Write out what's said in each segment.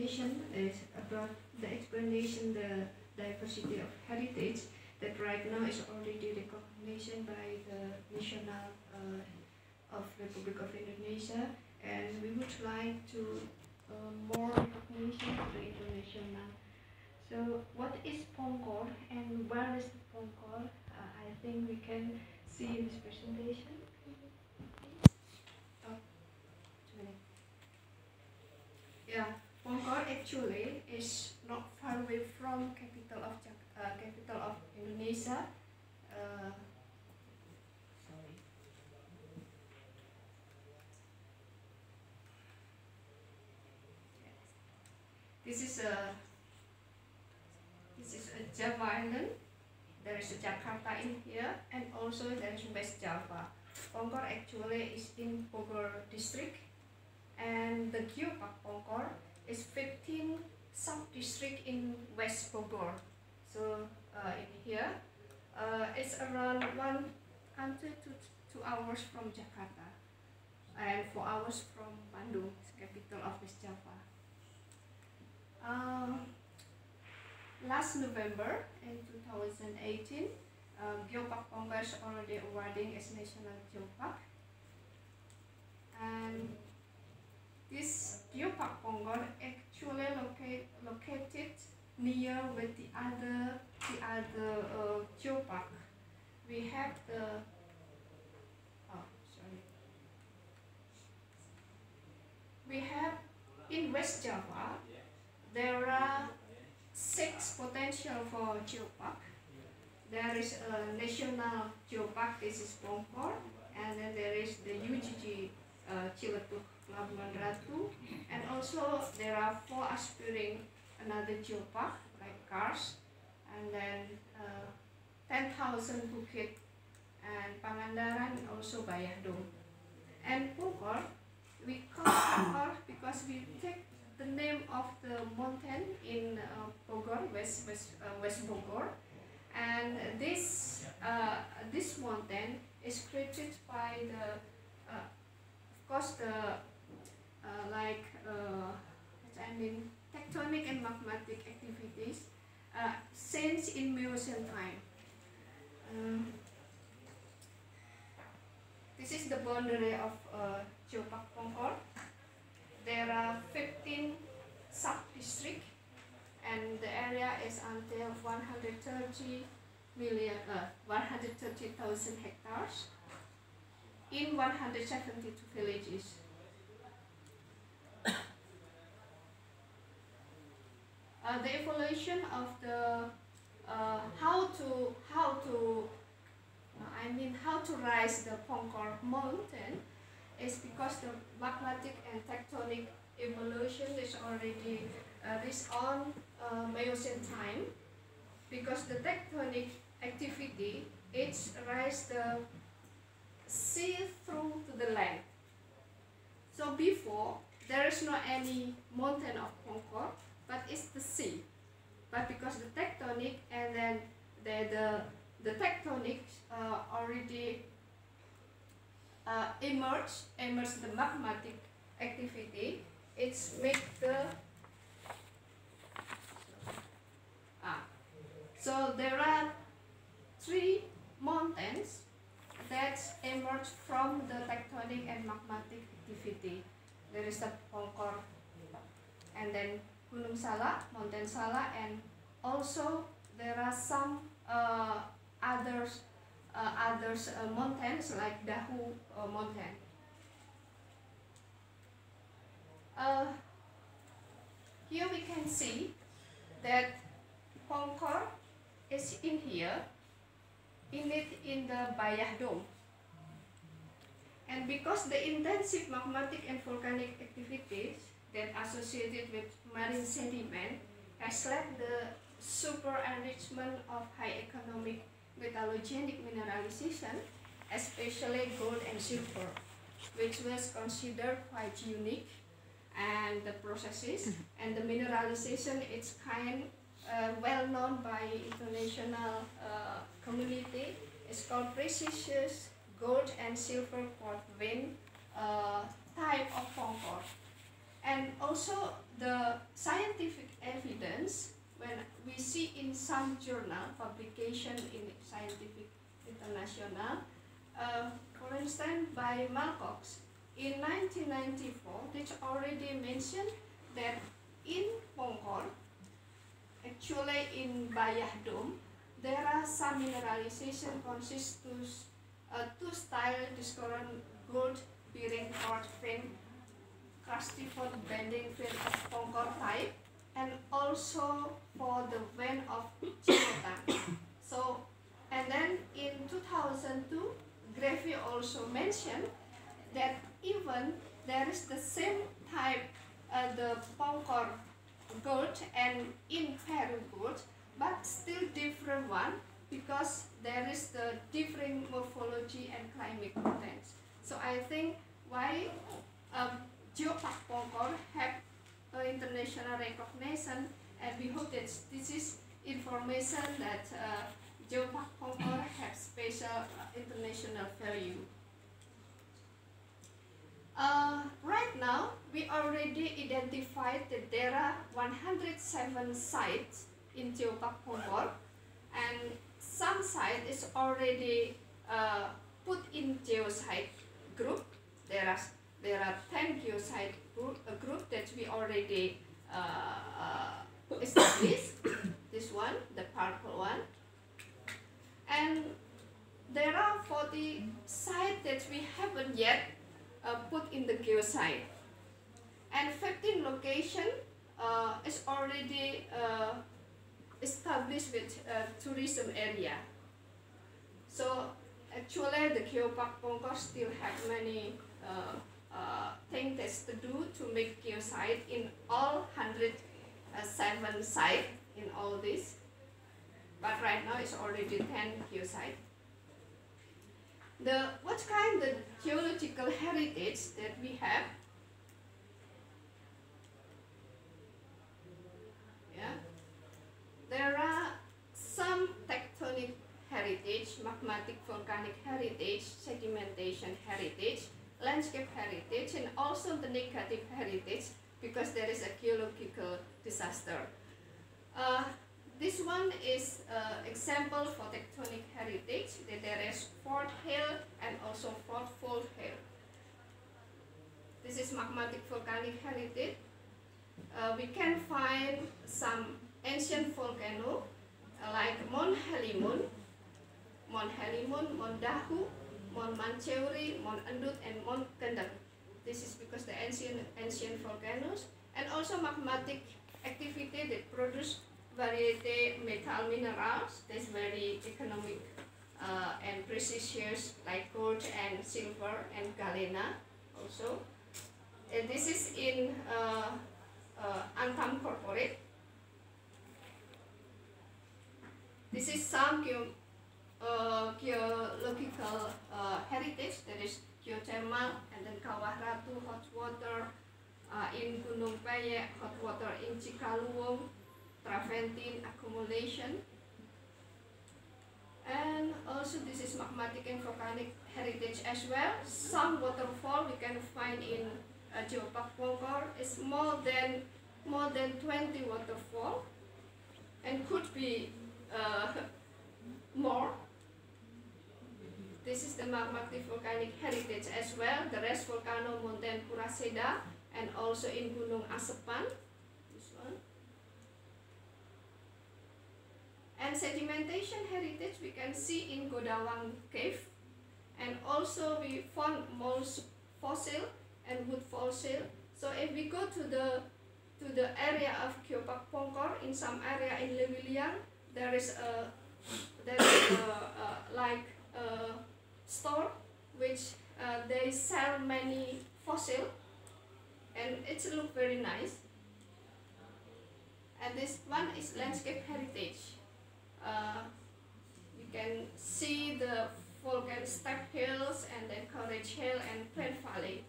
presentation is about the explanation the diversity of heritage that right now is already recognized by the National of Republic of Indonesia, and we would like to more recognition to the international. So what is Pongkor and where is the Pongkor? I think we can see in this presentation. Oh, 2 minutes. Yeah, Pongkor actually is not far away from capital of Indonesia. Sorry. This is a Java island. There is a Jakarta in here, and also there is West Java. Pongkor actually is in Bogor district, and the Geopark Pongkor is 15 sub-district in West Bogor. So in here, it's around 1 to 2 hours from Jakarta, and 4 hours from Bandung, capital of West Java. Last November in 2018, Geopark Pongkor is already awarding as National Geopark, and this Geopark Pongkor actually located near with the other geopark. We have the we have in West Java. There are 6 potential for geopark. There is a national geopark, this is Pongkor, and then there is the UGG Ciletuh Pelabuhan Ratu, and also there are 4 aspiring another geopark like Kars, and then 10,000 Bukit and Pangandaran, and also Bayahdom. And Pongkor, we call Pongkor because we take the name of the mountain in Bogor, West Bogor, and this mountain is created by the of course the tectonic and magmatic activities since in Miocene time. This is the boundary of Geopark Pongkor. There are 15 sub-districts, and the area is until 130,000 hectares in 172 villages. The evaluation of the how to rise the Pongkor mountain is because the magmatic and tectonic evolution is already on Miocene time, because the tectonic activity it's rise the sea through to the land. So before there is not any mountain of Pongkor, but it's the sea. But because the tectonic and then the tectonic already emerge the magmatic activity, it's make the so there are 3 mountains that emerge from the tectonic and magmatic activity. There is the Pongkor, and then Gunung Salak, Mountain Salak, and also there are some others mountains like Dahu mountain. Here we can see that Pongkor is in here, in the Bayahdom. And because the intensive magmatic and volcanic activities that associated with marine sediment has led the super enrichment of high economic metallogenic mineralization, especially gold and silver, which was considered quite unique, and the processes and the mineralization it's kind well known by international community. It's called precious gold and silver quartz vein type of Pongkor. And also the science in some journal publication in scientific international. For instance, by Malcox in 1994, they already mentioned that in Pongkor, actually in Bayah Dome, there are some mineralization consists to two style discordant gold bearing quartz vein, crustiform bending vein of Pongkor type, and also for the vein of Geopark. So, and then in 2002, Grevy also mentioned that even there is the same type, the Pongkor gold and in Peru gold, but still different one because there is the different morphology and climate contents. So I think why Geopark Pongkor have international recognition, and we hope that this is information that Geopark Pongkor have special international value. Right now, we already identified that there are 107 sites in Geopark Pongkor, and some site is already put in geosite group. There are 10 geosite group that we already established. This one, the purple one, and there are 40 sites that we haven't yet put in the geosite, and 15 location is already established with tourism area. So actually the Geopark Pongkor still have many things to do to make geosite in all 107 sites in all this, but right now it's already 10 geosite. What kind of geological heritage that we have? Yeah, there are some tectonic heritage, magmatic volcanic heritage, sedimentation heritage, landscape heritage, and also the negative heritage because there is a geological disaster. This one is example for tectonic heritage. That there is Fort Hill and also Fort Fold Hill. This is magmatic volcanic heritage. We can find some ancient volcano like Mount Halimun, Mount Dahu, Mount Mancheuri, Mount Endut, and Mount Kendeng. This is because the ancient volcanoes, and also magmatic activity that produce variety metal minerals that's very economic and precious like gold and silver and galena also. And this is in Antam Corporate. This is some geological heritage, that is geothermal, and then Kawah Ratu, hot water in Gunung Peyek, hot water in Cikaluwung, Traventin accumulation, and also this is magmatic and volcanic heritage as well. Some waterfall we can find in Geopark Pongkor is more than 20 waterfall, and could be more. This is the magmatic volcanic heritage as well. The rest volcano Mountain Puraseda, and also in Gunung Asepan. This one. And sedimentation heritage we can see in Godawang Cave, and also we found moss fossil and wood fossil. So if we go to the area of Geopark Pongkor, in some area in Lewiliang, there is a store which they sell many fossil, and it look very nice. And this one is landscape heritage. You can see the volcanic step hills, and then Courage Hill and Plain Valley.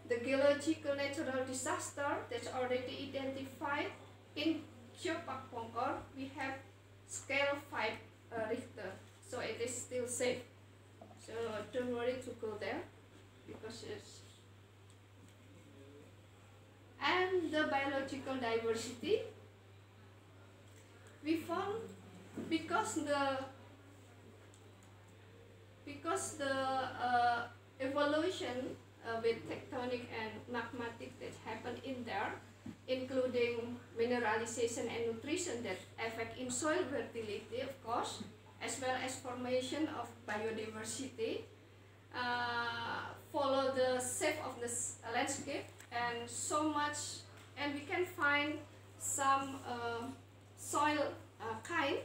The geological natural disaster that's already identified in Geopark Pongkor, we have scale 5 Richter, so it is still safe. So don't worry to go there because it's. And the biological diversity, we found because the evolution with tectonic and magmatic that happened in there, including mineralization and nutrition that affect in soil fertility, of course, as well as formation of biodiversity, follow the shape of the landscape, and so much, and we can find some soil kind.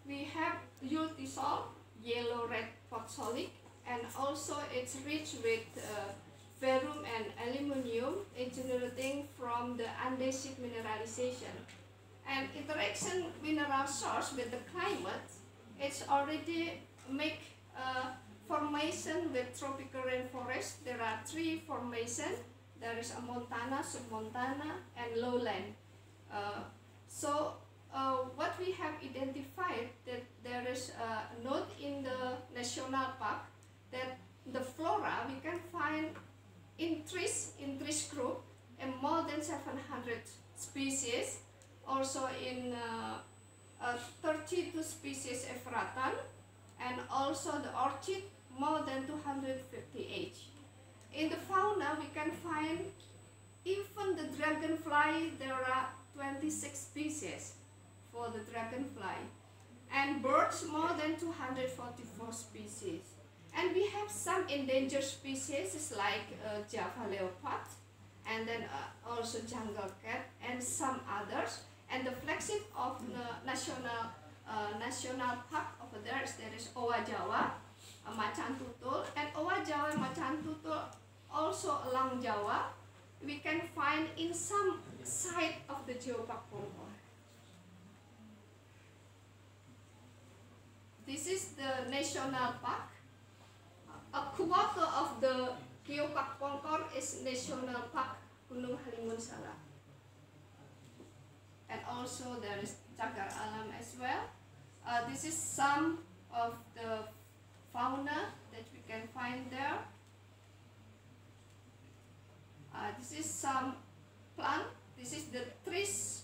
We have ultisol, yellow red phospholic, and also it's rich with ferrum and aluminum, generating from the andesitic mineralization. And interaction mineral source with the climate, it's already make formation with tropical rainforest. There are 3 formations. There is a montana, submontana, and lowland. What we have identified that there is a note in the national park that the flora we can find in trees group and more than 700 species. Also in 32 species Efratan, and also the orchid more than 258. In the fauna we can find even the dragonfly. There are 26 species for the dragonfly, and birds more than 244 species. And we have some endangered species like Java leopard, and then also jungle cat and some others. And the flagship of the national park over there is Owa Jawa, Macan Tutul, and Owa Jawa and Macan Tutul also along Jawa. We can find in some site of the Geopark Pongkor. This is the national park. A quarter of the Geopark Pongkor is National Park Gunung Halimun Salak. And also there is Cagar Alam as well. This is some of the fauna that we can find there. This is some plant. This is the trees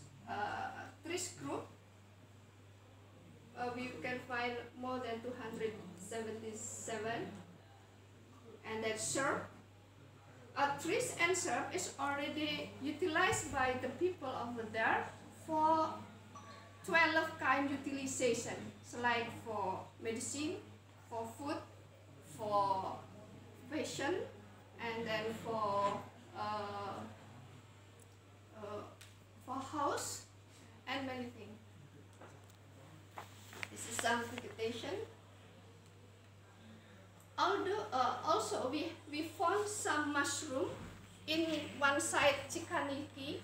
group. We can find more than 277. And then shrub. Trees and shrub is already utilized by the people over there for 12 kind utilization. So like for medicine, for food, for fashion, and then for house and many things. This is some vegetation. Although also we found some mushroom in one side Cikaniki,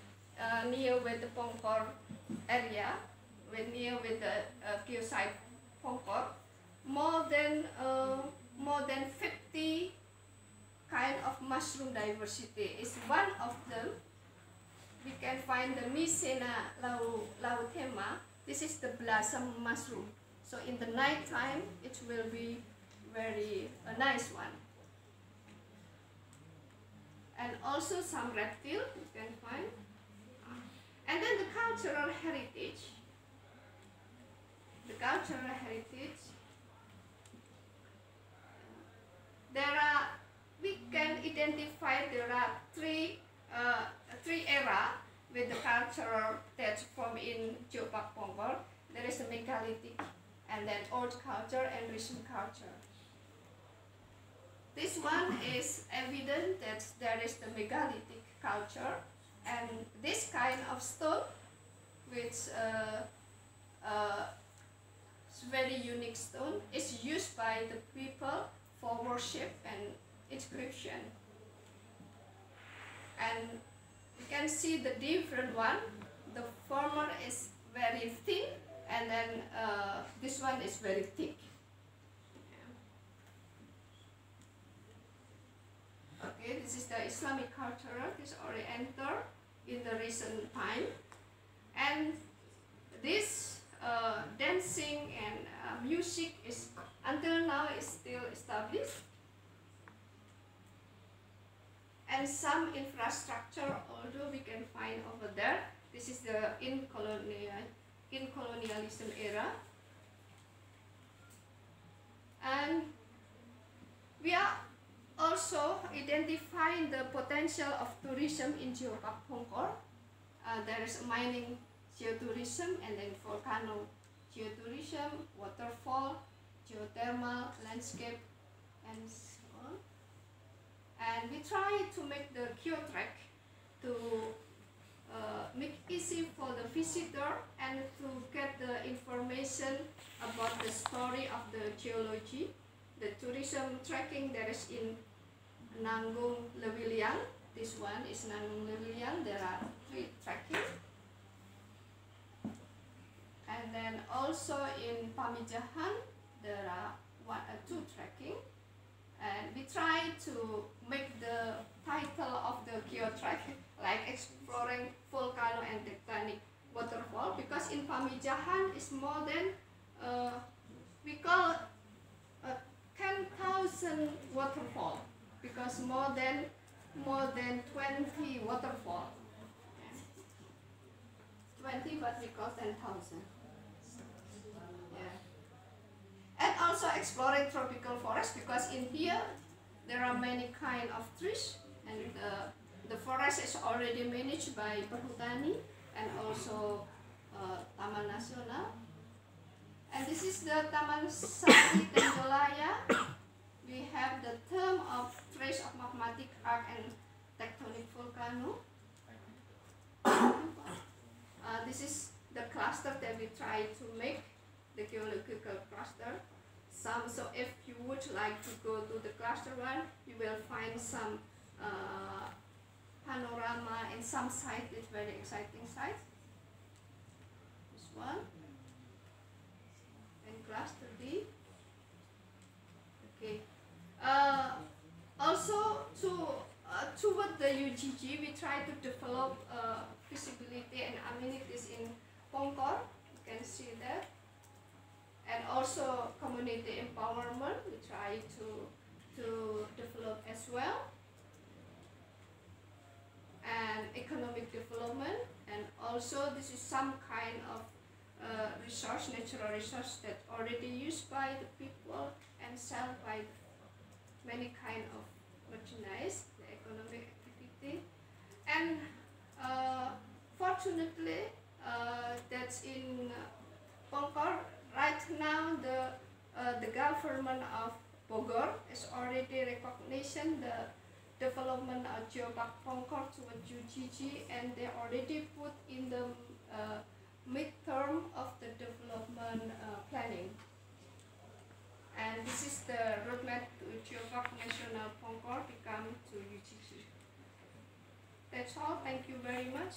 near with the Pongkor area, near with the geosite Pongkor. More than 50 kind of mushroom diversity is one of them. We can find the Mycena lautema. This is the blossom mushroom. So in the night time, it will be very nice one. And also some reptile you can find. And then the cultural heritage. The cultural heritage. We can identify there are three era with the cultural that form in Geopark Pongkor. There is a megalithic, and then old culture and recent culture. This one is evident that there is the megalithic culture, and this kind of stone, which very unique stone, is used by the people for worship and inscription. And you can see the different one. The former is very thin, and then this one is very thick. Okay, this is the Islamic culture. This already entered in the recent time, and this dancing and music is until now is still established, and some infrastructure although we can find over there. This is the in colonial in colonialism era. And we are also identifying the potential of tourism in Geopark Pongkor. There is mining geotourism, and then volcano geotourism, waterfall, geothermal, landscape, and so on. And we try to make the Geotrack to make easy for the visitor and to get the information about the story of the geology. The tourism tracking there is in Nanggung Lewiliang. This one is Nanggung Lewiliang. There are 3 tracking. And then also in Pamijahan there are 2 tracking. And we try to make the title of the Geotrack like exploring volcano and tectonic waterfall, because in Pamijahan is more than we call 10,000 waterfall, because more than 20 waterfall. 20, but we call 10,000. Yeah. And also exploring tropical forest, because in here there are many kind of trees, and the forest is already managed by Perhutani and also Taman Nasional. And this is the Taman Sari Tenggolaya. We have the term of trace of magmatic arc and tectonic volcano. This is the cluster that we try to make, the geological cluster. So if you would like to go to the cluster 1, you will find some panorama and some site is very exciting site. This one. And cluster D. Okay. Also toward the UGG, we try to develop visibility and amenities in Pongkor. You can see that. And also community empowerment, we try to develop as well. And economic development, and also this is some kind of resource, natural resource that already used by the people and sold by many kind of merchandise, the economic activity. And fortunately, that's in Pongkor right now, the government of Bogor is already recognition the development of Geopark Pongkor toward UGG, and they already put in the midterm of the development planning. And this is the roadmap to Geopark National Pongkor become to UGG. That's all. Thank you very much.